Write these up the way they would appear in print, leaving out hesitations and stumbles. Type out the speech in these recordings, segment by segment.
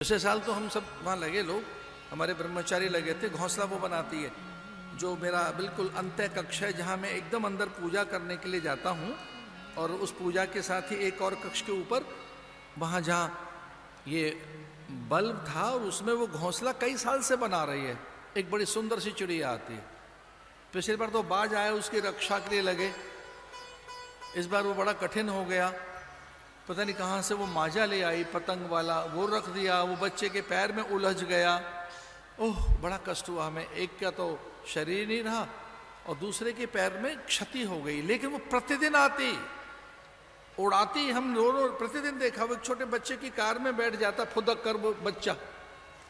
पिछले साल तो हम सब वहाँ लगे, लोग हमारे ब्रह्मचारी लगे थे। घोंसला वो बनाती है जो मेरा बिल्कुल अंत्य कक्ष है, जहाँ मैं एकदम अंदर पूजा करने के लिए जाता हूँ। और उस पूजा के साथ ही एक और कक्ष के ऊपर, वहाँ जहाँ ये बल्ब था और उसमें वो घोंसला कई साल से बना रही है। एक बड़ी सुंदर सी चिड़िया आती है। पिछली बार तो बाज आया, उसकी रक्षा के लिए लगे। इस बार वो बड़ा कठिन हो गया। पता नहीं कहाँ से वो माजा ले आई पतंग वाला, वो रख दिया, वो बच्चे के पैर में उलझ गया। ओह, बड़ा कष्ट हुआ हमें। एक का तो शरीर नहीं रहा और दूसरे के पैर में क्षति हो गई। लेकिन वो प्रतिदिन आती, उड़ाती। हम रो प्रतिदिन देखा, वो एक छोटे बच्चे की कार में बैठ जाता फुदक कर वो बच्चा।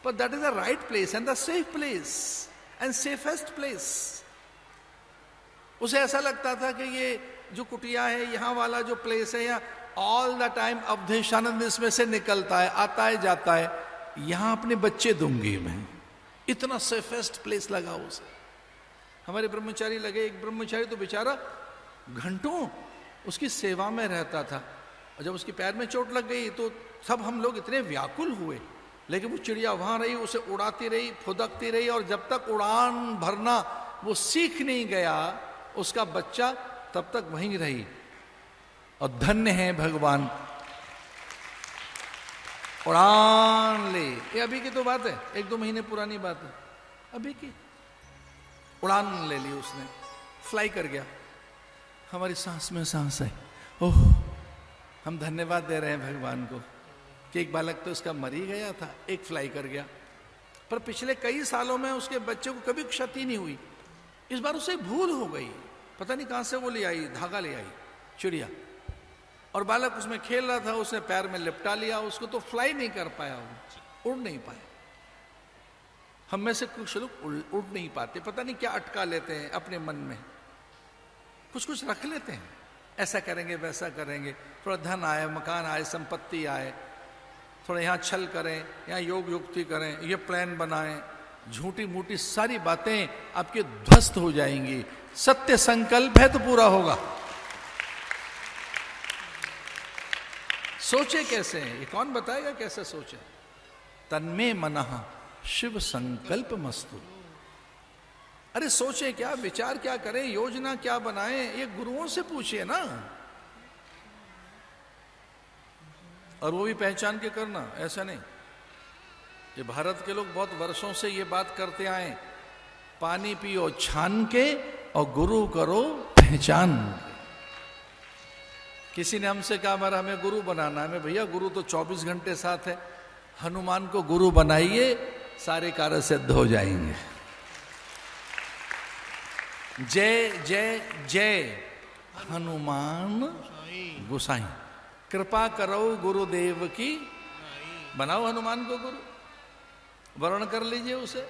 पर that is the right place and the safe place and safest place. उसे ऐसा लगता था कि ये जो कुटिया है, यहाँ वाला जो प्लेस है, यहाँ ऑल द टाइम अवधेशानंद इसमें से निकलता है, आता है जाता है, यहां अपने बच्चे दूंगी मैं। इतना सेफेस्ट प्लेस लगा उसे। हमारे ब्रह्मचारी लगे। एक ब्रह्मचारी तो बेचारा घंटों उसकी सेवा में रहता था। और जब उसके पैर में चोट लग गई तो सब हम लोग इतने व्याकुल हुए। लेकिन वो चिड़िया वहां रही, उसे उड़ाती रही, फुदकती रही। और जब तक उड़ान भरना वो सीख नहीं गया, उसका बच्चा तब तक वहीं रही। और धन्य है भगवान, उड़ान ले। ये अभी की तो बात है, 1-2 महीने पुरानी बात है, अभी की। उड़ान ले ली उसने, फ्लाई कर गया। हमारी सांस में सांस है। ओह, हम धन्यवाद दे रहे हैं भगवान को कि एक बालक तो उसका मर ही गया था, एक फ्लाई कर गया। पर पिछले कई सालों में उसके बच्चे को कभी क्षति नहीं हुई। इस बार उसे भूल हो गई, पता नहीं कहां से वो ले आई, धागा ले आई चिड़िया। और बालक उसमें खेल रहा था, उसने पैर में लिपटा लिया उसको, तो फ्लाई नहीं कर पाया, वो उड़ नहीं पाया। हम में से कुछ लोग उड़ नहीं पाते, पता नहीं क्या अटका लेते हैं अपने मन में, कुछ कुछ रख लेते हैं, ऐसा करेंगे वैसा करेंगे, थोड़ा धन आए, मकान आए, संपत्ति आए, थोड़ा यहाँ छल करें, यहाँ योग युक्ति करें, ये प्लान बनाएं। झूठी मूठी सारी बातें आपके ध्वस्त हो जाएंगी। सत्य संकल्प है तो पूरा होगा। सोचे कैसे हैं, ये कौन बताएगा कैसे सोचे? तन्मे मनः शिव संकल्प मस्तु। अरे सोचे क्या, विचार क्या करें, योजना क्या बनाएं, ये गुरुओं से पूछिए ना। और वो भी पहचान के करना, ऐसा नहीं। ये भारत के लोग बहुत वर्षों से ये बात करते आए, पानी पियो छान के और गुरु करो पहचान। किसी ने हमसे कहा हमारा हमें गुरु बनाना है। मैं भैया गुरु तो 24 घंटे साथ है। हनुमान को गुरु बनाइए, सारे कार्य सिद्ध हो जाएंगे। जय जय जय हनुमान गोसाई, कृपा करो गुरुदेव की। बनाओ हनुमान को गुरु, वर्ण कर लीजिए उसे,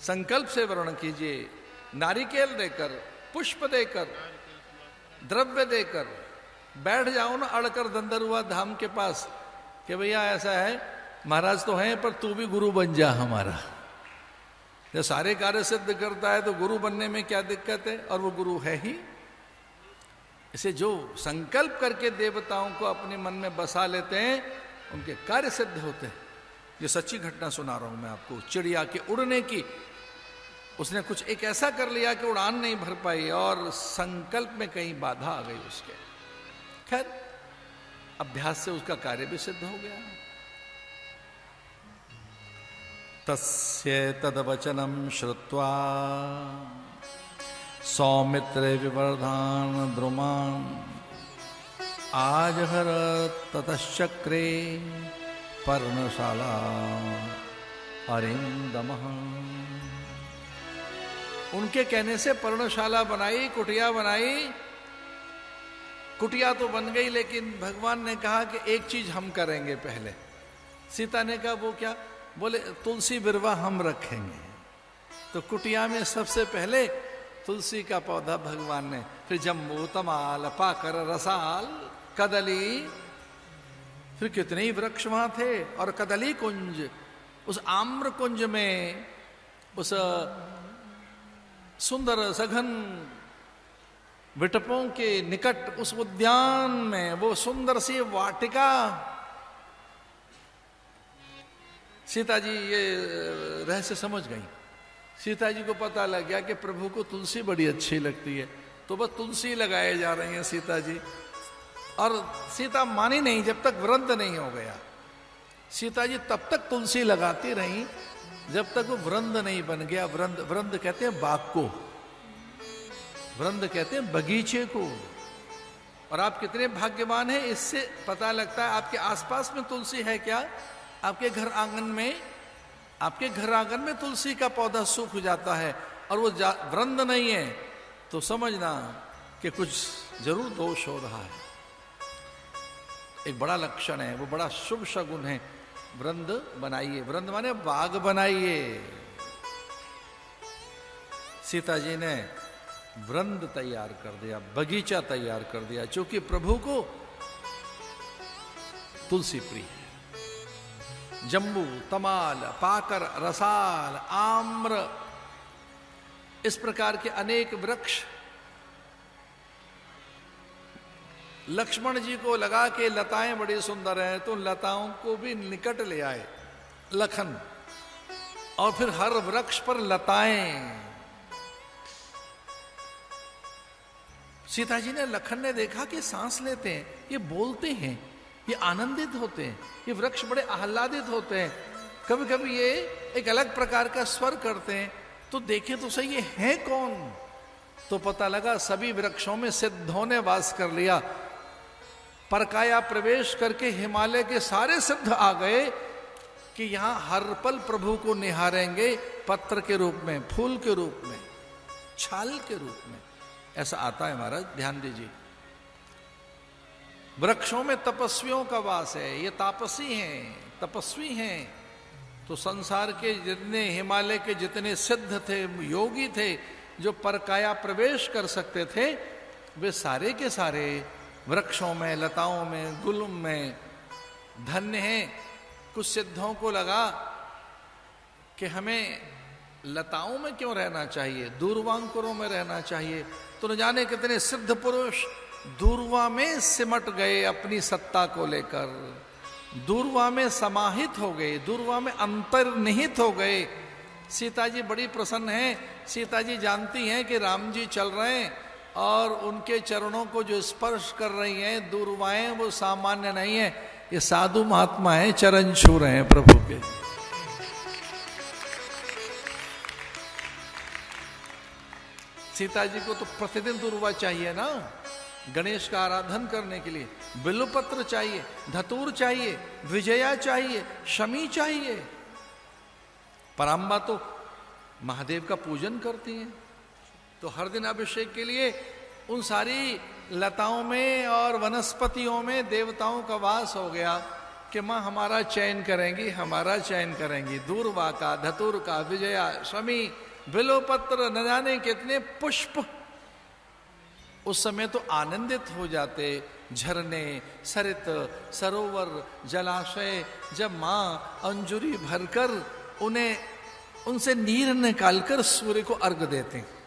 संकल्प से वर्ण कीजिए। नारिकेल देकर, पुष्प देकर, द्रव्य देकर बैठ जाओ ना, अड़कर दंदरुआ धाम के पास कि भैया ऐसा है, महाराज तो हैं पर तू भी गुरु बन जा हमारा। जब सारे कार्य सिद्ध करता है तो गुरु बनने में क्या दिक्कत है? और वो गुरु है ही। इसे जो संकल्प करके देवताओं को अपने मन में बसा लेते हैं, उनके कार्य सिद्ध होते हैं। ये सच्ची घटना सुना रहा हूं मैं आपको, चिड़िया के उड़ने की। उसने कुछ एक ऐसा कर लिया कि उड़ान नहीं भर पाई और संकल्प में कहीं बाधा आ गई उसके। खैर, अभ्यास से उसका कार्य भी सिद्ध हो गया। तस्य तद्वचनम श्रुत्वा सौमित्रे विवर्धान द्रुमान आजहर ततश्चक्रे पर्णशाला अरिंदमः। उनके कहने से पर्णशाला बनाई, कुटिया बनाई। कुटिया तो बन गई, लेकिन भगवान ने कहा कि एक चीज हम करेंगे पहले। सीता ने कहा वो क्या? बोले तुलसी बिरवा हम रखेंगे। तो कुटिया में सबसे पहले तुलसी का पौधा भगवान ने, फिर जम्बू, तमाल, पाकर, रसाल, कदली, फिर कितने ही वृक्ष वहां थे। और कदली कुंज, उस आम्र कुंज में, उस सुंदर सघन विटपों के निकट उस उद्यान में वो सुंदर सी वाटिका, सीता जी ये रहस्य समझ गई। सीता जी को पता लग गया कि प्रभु को तुलसी बड़ी अच्छी लगती है, तो बस तुलसी लगाए जा रही हैं सीता जी। और सीता मानी नहीं जब तक वृंद नहीं हो गया। सीता जी तब तक तुलसी लगाती रही जब तक वो वृंद नहीं बन गया। वृंद, वृंद कहते हैं बाग को, वृंद कहते हैं बगीचे को। और आप कितने भाग्यवान हैं, इससे पता लगता है आपके आसपास में तुलसी है क्या। आपके घर आंगन में, आपके घर आंगन में तुलसी का पौधा सूख जाता है और वो वृंद नहीं है, तो समझना कि कुछ जरूर दोष हो रहा है। एक बड़ा लक्षण है, वो बड़ा शुभ शगुन है। वृंद बनाइए, वृंद माने बाग बनाइए। सीता जी ने वृंद तैयार कर दिया, बगीचा तैयार कर दिया, क्योंकि प्रभु को तुलसी प्रिय है। जम्बू, तमाल, पाकर, रसाल, आम्र, इस प्रकार के अनेक वृक्ष लक्ष्मण जी को लगा के लताएं बड़ी सुंदर हैं, तो लताओं को भी निकट ले आए लखन, और फिर हर वृक्ष पर लताएं। सीता जी ने, लखन ने देखा कि सांस लेते हैं, ये बोलते हैं, ये आनंदित होते हैं, ये वृक्ष बड़े आह्लादित होते हैं, कभी कभी ये एक अलग प्रकार का स्वर करते हैं, तो देखे तो सही ये है कौन। तो पता लगा सभी वृक्षों में सिद्धों ने वास कर लिया। परकाया प्रवेश करके हिमालय के सारे सिद्ध आ गए कि यहां हर पल प्रभु को निहारेंगे, पत्र के रूप में, फूल के रूप में, छाल के रूप में। ऐसा आता है महाराज, ध्यान दीजिए। वृक्षों में तपस्वियों का वास है, ये तापसी हैं, तपस्वी हैं। तो संसार के जितने, हिमालय के जितने सिद्ध थे, योगी थे, जो परकाया प्रवेश कर सकते थे, वे सारे के सारे वृक्षों में, लताओं में, गुल्म में धन्य हैं। कुछ सिद्धों को लगा कि हमें लताओं में क्यों रहना चाहिए, दूर्वांकुरों में रहना चाहिए। तो न जाने कितने सिद्ध पुरुष दूर्वा में सिमट गए अपनी सत्ता को लेकर, दूर्वा में समाहित हो गए, दूर्वा में अंतर्निहित हो गए। सीता जी बड़ी प्रसन्न हैं। सीता जी जानती हैं कि राम जी चल रहे हैं और उनके चरणों को जो स्पर्श कर रही हैं दूर्वाएं, वो सामान्य नहीं है, ये साधु महात्मा हैं, चरण छू रहे हैं प्रभु के। सीता जी को तो प्रतिदिन दूर्वा चाहिए ना, गणेश का आराधन करने के लिए बिल्वपत्र चाहिए, धतूर चाहिए, विजया चाहिए, शमी चाहिए। पराम्बा तो महादेव का पूजन करती हैं, तो हर दिन अभिषेक के लिए उन सारी लताओं में और वनस्पतियों में देवताओं का वास हो गया कि माँ हमारा चयन करेंगी, हमारा चयन करेंगी। दूर्वा का, धतूर का, विजया, शमी, बिल्वपत्र, न जाने कितने पुष्प। उस समय तो आनंदित हो जाते झरने, सरित, सरोवर, जलाशय, जब माँ अंजुरी भरकर उन्हें, उनसे नीर निकालकर सूर्य को अर्घ देते हैं।